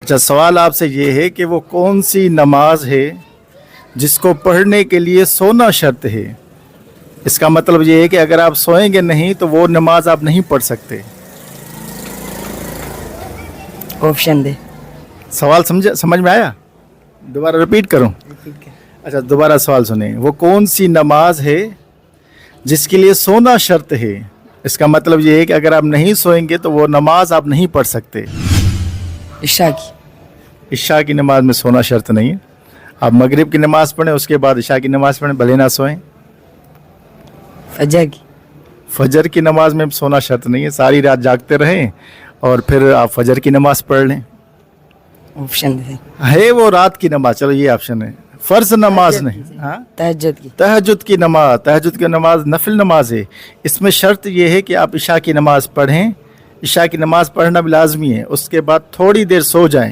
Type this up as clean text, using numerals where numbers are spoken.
اچھا، سوال آپ سے یہ ہے کہ وہ کون سی نماز ہے جس کو پڑھنے کے لیے سونا شرط ہے؟ اس کا مطلب یہ ہے کہ اگر آپ سوئیں گے نہیں تو وہ نماز آپ نہیں پڑھ سکتے۔ آپشن دے۔ سوال سمجھ میں آیا؟ دوبارہ ریپیٹ کروں؟ اچھا، دوبارہ سوال سنیں۔ وہ کون سی نماز ہے جس کے لیے سونا شرط ہے؟ اس کا مطلب یہ ہے کہ اگر آپ نہیں سوئیں گے تو وہ نماز آپ نہیں پڑھ سکتے۔ عشاء کی۔ عشاء کی نماز میں سونا شرط نہیں ہے۔ آپ مغرب کی نماز پڑھیں، اس کے بعد عشاء کی نماز پڑھیں، بھلے نہ سوئیں۔ فجر کی۔ فجر کی نماز میں سونا شرط نہیں ہے، ساری رات جاگتے رہیں اور پھر آپ فجر کی نماز پڑھ لیں۔ آپشن دے۔ ہے وہ رات کی نماز، چلو یہ آپشن ہے، فرض نماز نہیں۔ ہاں، تہجد کی۔ تہجد کی نماز، تہجد کی نماز نفل نماز ہے۔ اس میں شرط یہ ہے کہ آپ عشاء کی نماز پڑھیں، عشاء کی نماز پڑھنا بھی لازمی ہے، اس کے بعد تھوڑی دیر سو جائیں۔